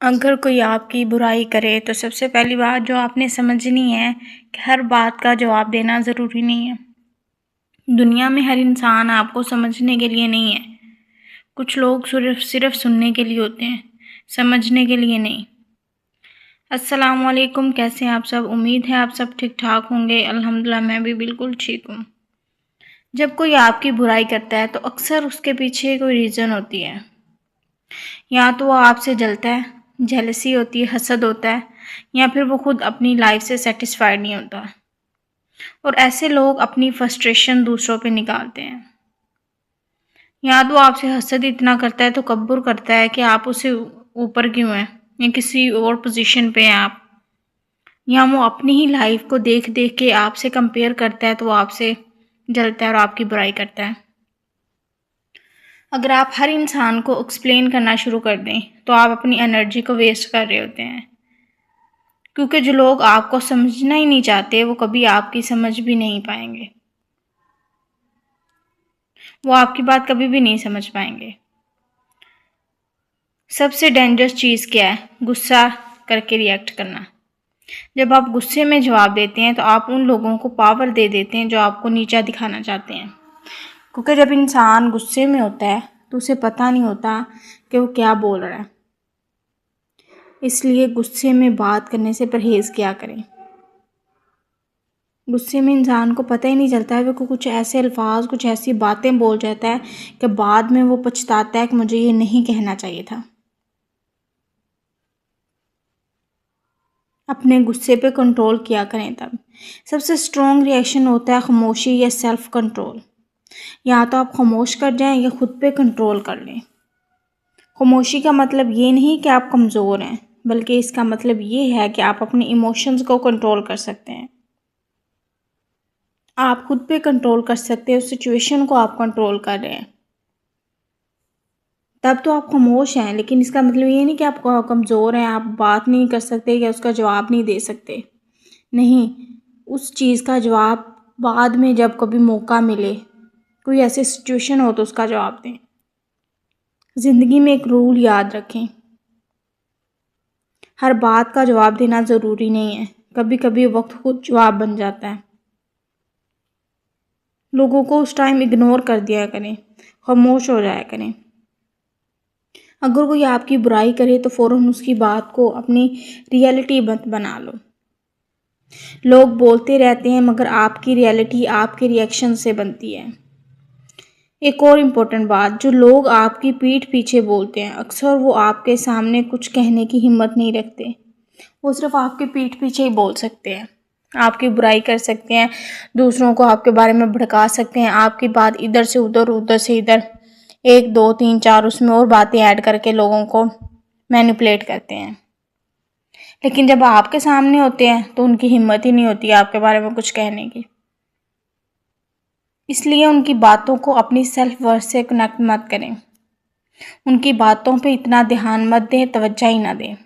अगर कोई आपकी बुराई करे तो सबसे पहली बात जो आपने समझनी है कि हर बात का जवाब देना ज़रूरी नहीं है। दुनिया में हर इंसान आपको समझने के लिए नहीं है। कुछ लोग सिर्फ सुनने के लिए होते हैं, समझने के लिए नहीं। अस्सलाम वालेकुम, कैसे हैं आप सब? उम्मीद है आप सब ठीक ठाक होंगे। अल्हम्दुलिल्लाह मैं भी बिल्कुल ठीक हूँ। जब कोई आपकी बुराई करता है तो अक्सर उसके पीछे कोई रीज़न होती है। या तो वो आपसे जलता है, जेलसी होती है, हसद होता है, या फिर वो खुद अपनी लाइफ से सेटिस्फाइड नहीं होता। और ऐसे लोग अपनी फ्रस्ट्रेशन दूसरों पे निकालते हैं। या तो आपसे हसद इतना करता है, तो तकब्बुर करता है कि आप उससे ऊपर क्यों हैं या किसी और पोजीशन पे हैं आप, या वो अपनी ही लाइफ को देख देख के आपसे कंपेयर करता है तो वो आपसे जलता है और आपकी बुराई करता है। अगर आप हर इंसान को एक्सप्लेन करना शुरू कर दें तो आप अपनी एनर्जी को वेस्ट कर रहे होते हैं, क्योंकि जो लोग आपको समझना ही नहीं चाहते वो कभी आपकी समझ भी नहीं पाएंगे। वो आपकी बात कभी भी नहीं समझ पाएंगे। सबसे डेंजरस चीज़ क्या है? गुस्सा करके रिएक्ट करना। जब आप गुस्से में जवाब देते हैं तो आप उन लोगों को पावर दे देते हैं जो आपको नीचा दिखाना चाहते हैं। क्योंकि जब इंसान गुस्से में होता है तो उसे पता नहीं होता कि वो क्या बोल रहा है। इसलिए गुस्से में बात करने से परहेज़ किया करें। गुस्से में इंसान को पता ही नहीं चलता है, वो कुछ ऐसे अल्फाज, कुछ ऐसी बातें बोल जाता है कि बाद में वो पछताता है कि मुझे ये नहीं कहना चाहिए था। अपने गुस्से पे कंट्रोल किया करें। तब सबसे स्ट्रॉन्ग रिएक्शन होता है खामोशी या सेल्फ कंट्रोल। या तो आप खामोश कर जाएं या खुद पे कंट्रोल कर लें। खामोशी का मतलब ये नहीं कि आप कमज़ोर हैं, बल्कि इसका मतलब ये है कि आप अपने इमोशंस को कंट्रोल कर सकते हैं। आप खुद पे कंट्रोल कर सकते हैं, उस सिचुएशन को आप कंट्रोल कर रहे हैं। तब तो आप खामोश हैं, लेकिन इसका मतलब ये नहीं कि आप कमज़ोर हैं, आप बात नहीं कर सकते या उसका जवाब नहीं दे सकते। नहीं, उस चीज़ का जवाब बाद में जब कभी मौका मिले, कोई ऐसी सिचुएशन हो तो उसका जवाब दें। ज़िंदगी में एक रूल याद रखें, हर बात का जवाब देना ज़रूरी नहीं है। कभी कभी वक्त खुद जवाब बन जाता है। लोगों को उस टाइम इग्नोर कर दिया करें, खामोश हो जाया करें। अगर कोई आपकी बुराई करे तो फ़ौरन उसकी बात को अपनी रियलिटी मत बना लो। लोग बोलते रहते हैं मगर आपकी रियलिटी आपके रिएक्शन से बनती है। एक और इम्पोर्टेंट बात, जो लोग आपकी पीठ पीछे बोलते हैं अक्सर वो आपके सामने कुछ कहने की हिम्मत नहीं रखते। वो सिर्फ आपके पीठ पीछे ही बोल सकते हैं, आपकी बुराई कर सकते हैं, दूसरों को आपके बारे में भड़का सकते हैं। आपकी बात इधर से उधर, उधर से इधर, एक दो तीन चार उसमें और बातें ऐड करके लोगों को मैनिपुलेट करते हैं। लेकिन जब आपके सामने होते हैं तो उनकी हिम्मत ही नहीं होती आपके बारे में कुछ कहने की। इसलिए उनकी बातों को अपनी सेल्फ वर्थ से कनेक्ट मत करें। उनकी बातों पे इतना ध्यान मत दें, तवज्जो ही ना दें।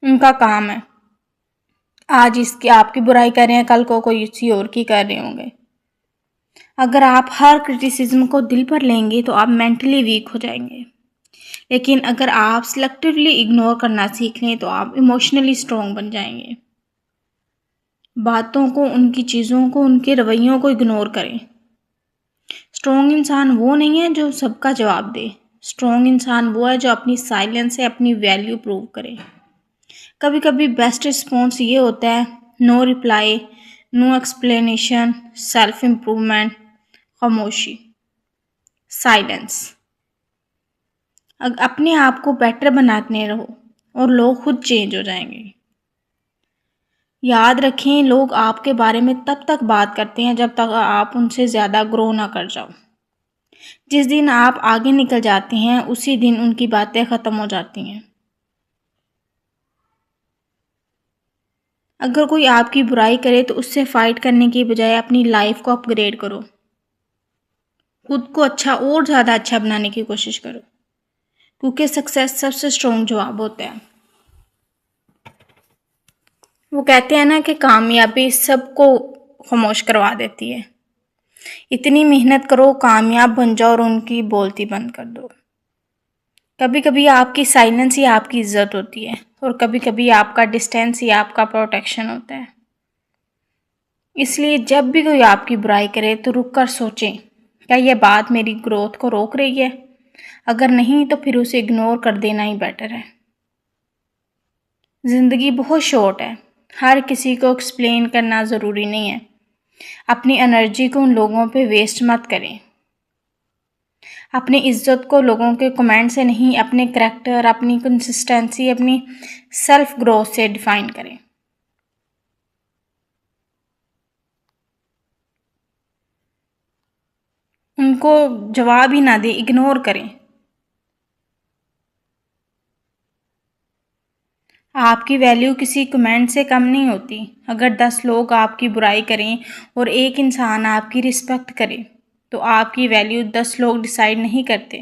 उनका काम है, आज इसकी आपकी बुराई कर रहे हैं, कल को कोई किसी और की कर रहे होंगे। अगर आप हर क्रिटिसिज्म को दिल पर लेंगे तो आप मेंटली वीक हो जाएंगे। लेकिन अगर आप सिलेक्टिवली इग्नोर करना सीख लें तो आप इमोशनली स्ट्रॉन्ग बन जाएंगे। बातों को, उनकी चीज़ों को, उनके रवैयों को इग्नोर करें। स्ट्रॉन्ग इंसान वो नहीं है जो सबका जवाब दे। स्ट्रॉन्ग इंसान वो है जो अपनी साइलेंस से अपनी वैल्यू प्रूव करे। कभी कभी बेस्ट रिस्पॉन्स ये होता है no reply, no explanation, self improvement, खामोशी, साइलेंस। अपने आप को बेटर बनाते रहो और लोग खुद चेंज हो जाएंगे। याद रखें, लोग आपके बारे में तब तक बात करते हैं जब तक आप उनसे ज़्यादा ग्रो ना कर जाओ। जिस दिन आप आगे निकल जाते हैं उसी दिन उनकी बातें ख़त्म हो जाती हैं। अगर कोई आपकी बुराई करे तो उससे फाइट करने की बजाय अपनी लाइफ को अपग्रेड करो। खुद को अच्छा और ज़्यादा अच्छा बनाने की कोशिश करो, क्योंकि सक्सेस सबसे स्ट्रॉन्ग जवाब होता है। वो कहते हैं ना कि कामयाबी सबको खामोश करवा देती है। इतनी मेहनत करो, कामयाब बन जाओ और उनकी बोलती बंद कर दो। कभी कभी आपकी साइलेंस ही आपकी इज्जत होती है और कभी कभी आपका डिस्टेंस ही आपका प्रोटेक्शन होता है। इसलिए जब भी कोई आपकी बुराई करे तो रुक कर सोचें, क्या यह बात मेरी ग्रोथ को रोक रही है? अगर नहीं तो फिर उसे इग्नोर कर देना ही बेटर है। ज़िंदगी बहुत शॉर्ट है, हर किसी को एक्सप्लेन करना ज़रूरी नहीं है। अपनी एनर्जी को उन लोगों पे वेस्ट मत करें। अपनी इज्जत को लोगों के कमेंट से नहीं, अपने करैक्टर, अपनी कंसिस्टेंसी, अपनी सेल्फ ग्रोथ से डिफाइन करें। उनको जवाब ही ना दें, इग्नोर करें। आपकी वैल्यू किसी कमेंट से कम नहीं होती। अगर 10 लोग आपकी बुराई करें और एक इंसान आपकी रिस्पेक्ट करे तो आपकी वैल्यू 10 लोग डिसाइड नहीं करते।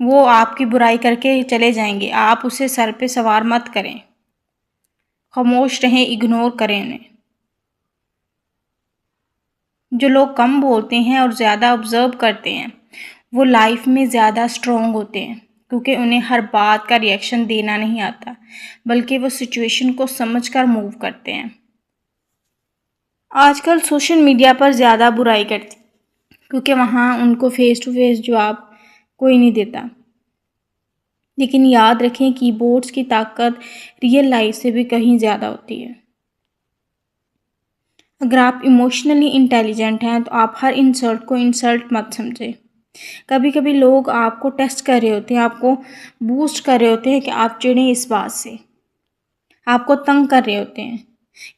वो आपकी बुराई करके चले जाएंगे, आप उसे सर पे सवार मत करें। खामोश रहें, इग्नोर करें उन्हें। जो लोग कम बोलते हैं और ज़्यादा ऑब्जर्व करते हैं वो लाइफ में ज़्यादा स्ट्रॉन्ग होते हैं, क्योंकि उन्हें हर बात का रिएक्शन देना नहीं आता, बल्कि वो सिचुएशन को समझकर मूव करते हैं। आजकल सोशल मीडिया पर ज़्यादा बुराई करती, क्योंकि वहाँ उनको फेस टू फेस जवाब कोई नहीं देता। लेकिन याद रखें, कीबोर्ड्स की ताकत रियल लाइफ से भी कहीं ज़्यादा होती है। अगर आप इमोशनली इंटेलिजेंट हैं तो आप हर इंसल्ट को इंसल्ट मत समझें। कभी कभी लोग आपको टेस्ट कर रहे होते हैं, आपको बूस्ट कर रहे होते हैं कि आप चिढ़ें इस बात से, आपको तंग कर रहे होते हैं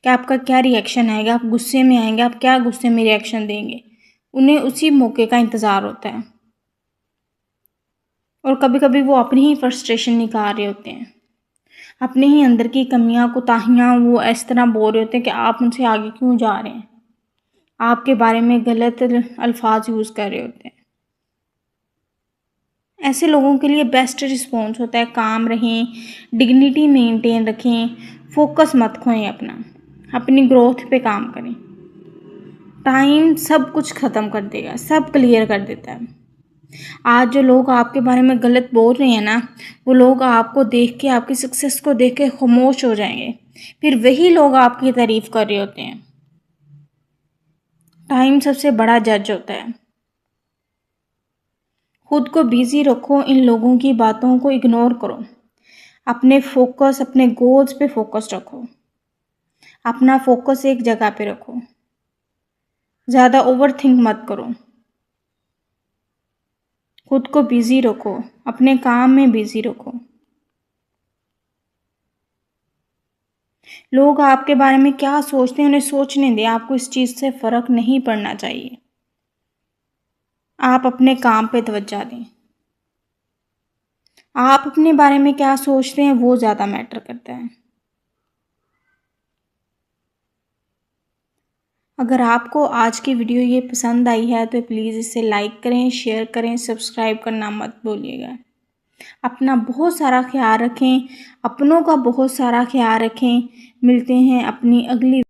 कि आपका क्या रिएक्शन आएगा, आप गुस्से में आएंगे, आप क्या गुस्से में रिएक्शन देंगे। उन्हें उसी मौके का इंतज़ार होता है और कभी कभी वो अपनी ही फ्रस्ट्रेशन निकाल रहे होते हैं, अपने ही अंदर की कमियां कोताहियां वो इस तरह बोल रहे होते हैं कि आप उनसे आगे क्यों जा रहे हैं, आपके बारे में गलत अल्फाज यूज़ कर रहे होते हैं। ऐसे लोगों के लिए बेस्ट रिस्पॉन्स होता है काम रहें, डिग्निटी मेंटेन रखें, फोकस मत खोएं अपना, अपनी ग्रोथ पे काम करें। टाइम सब कुछ ख़त्म कर देगा, सब क्लियर कर देता है। आज जो लोग आपके बारे में गलत बोल रहे हैं ना, वो लोग आपको देख के, आपकी सक्सेस को देख के खामोश हो जाएंगे, फिर वही लोग आपकी तारीफ कर रहे होते हैं। टाइम सबसे बड़ा जज होता है। खुद को बिजी रखो, इन लोगों की बातों को इग्नोर करो, अपने फोकस, अपने गोल्स पे फोकस रखो, अपना फोकस एक जगह पे रखो, ज़्यादा ओवर थिंक मत करो। खुद को बिजी रखो, अपने काम में बिजी रखो। लोग आपके बारे में क्या सोचते हैं उन्हें सोचने दें, आपको इस चीज़ से फ़र्क नहीं पड़ना चाहिए। आप अपने काम पे तवज्जो दें। आप अपने बारे में क्या सोचते हैं वो ज़्यादा मैटर करता है। अगर आपको आज की वीडियो ये पसंद आई है तो प्लीज़ इसे लाइक करें, शेयर करें, सब्सक्राइब करना मत भूलिएगा। अपना बहुत सारा ख्याल रखें, अपनों का बहुत सारा ख्याल रखें। मिलते हैं अपनी अगली